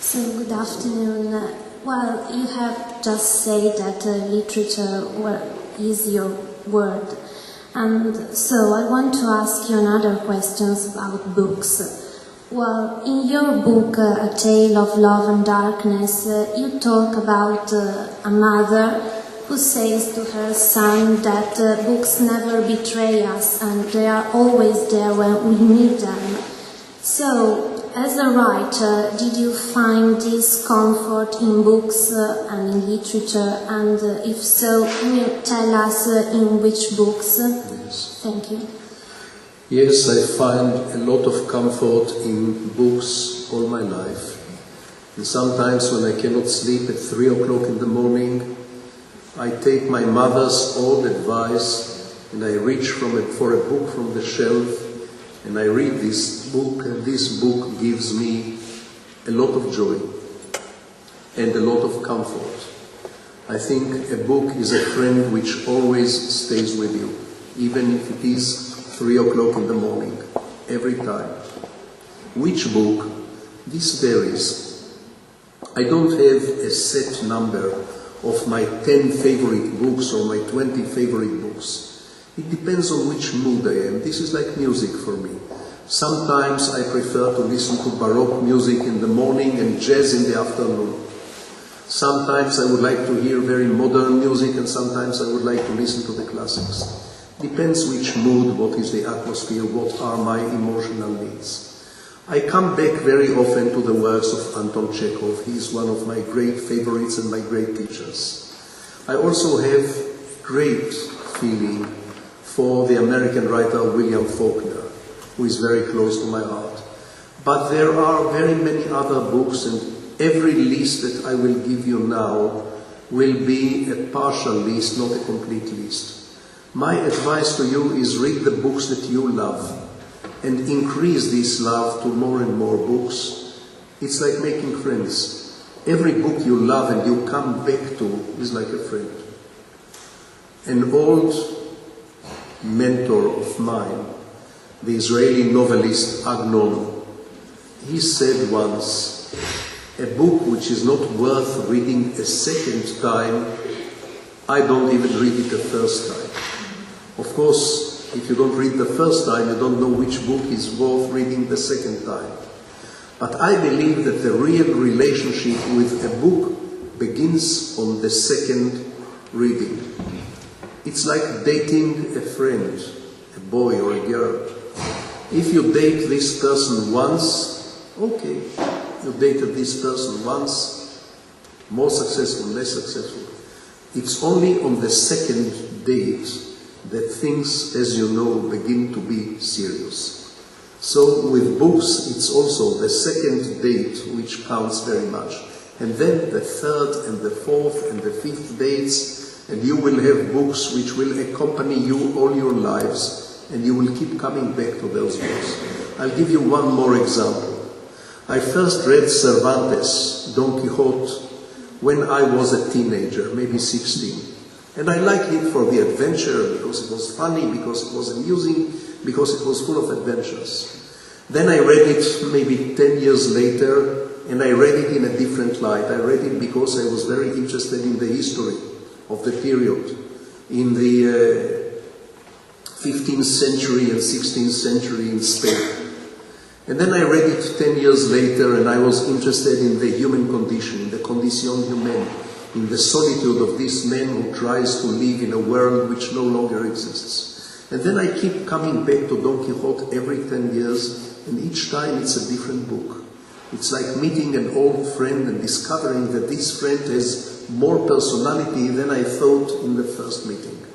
So, good afternoon. Well, you have just said that literature is your word. And so I want to ask you another questions about books. Well, in your book, A Tale of Love and Darkness, you talk about a mother who says to her son that books never betray us and they are always there when we need them. So, as a writer, did you find this comfort in books and in literature? And if so, can you tell us in which books? Yes. Thank you. Yes, I find a lot of comfort in books all my life. And sometimes when I cannot sleep at 3 o'clock in the morning, I take my mother's old advice and I reach for a book from the shelf and I read this book, and this book gives me a lot of joy and a lot of comfort. I think a book is a friend which always stays with you, even if it is 3 o'clock in the morning, every time. Which book? This varies. I don't have a set number of my 10 favorite books or my 20 favorite books. It depends on which mood I am. This is like music for me. Sometimes I prefer to listen to Baroque music in the morning and jazz in the afternoon. Sometimes I would like to hear very modern music and sometimes I would like to listen to the classics. Depends which mood, what is the atmosphere, what are my emotional needs. I come back very often to the works of Anton Chekhov. He is one of my great favorites and my great teachers. I also have great feeling for the American writer William Faulkner, who is very close to my heart. But there are very many other books, and every list that I will give you now will be a partial list, not a complete list. My advice to you is read the books that you love and increase this love to more and more books. It's like making friends. Every book you love and you come back to is like a friend. An old mentor of mine, the Israeli novelist Agnon, he said once, a book which is not worth reading a second time, I don't even read it the first time. Of course, if you don't read the first time, you don't know which book is worth reading the second time. But I believe that the real relationship with a book begins on the second reading. It's like dating a friend, a boy or a girl. If you date this person once, okay, you dated this person once, more successful, less successful. It's only on the second date that things, as you know, begin to be serious. So with books, it's also the second date which counts very much. And then the third and the fourth and the fifth dates, and you will have books which will accompany you all your lives, and you will keep coming back to those books. I'll give you one more example. I first read Cervantes' Don Quixote when I was a teenager, maybe 16. And I liked it for the adventure, because it was funny, because it was amusing, because it was full of adventures. Then I read it maybe 10 years later, and I read it in a different light. I read it because I was very interested in the history of the period, in the 15th century and 16th century in Spain. And then I read it 10 years later, and I was interested in the human condition, in the condition humaine, in the solitude of this man who tries to live in a world which no longer exists. And then I keep coming back to Don Quixote every 10 years, and each time it's a different book. It's like meeting an old friend and discovering that this friend has more personality than I thought in the first meeting.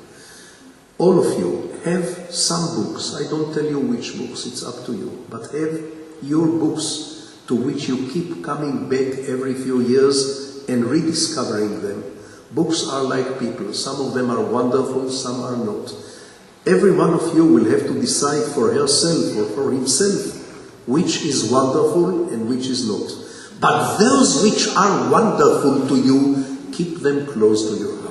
All of you have some books. I don't tell you which books, it's up to you. But have your books to which you keep coming back every few years and rediscovering them. Books are like people. Some of them are wonderful, some are not. Every one of you will have to decide for herself or for himself which is wonderful and which is not. But those which are wonderful to you, keep them close to your heart.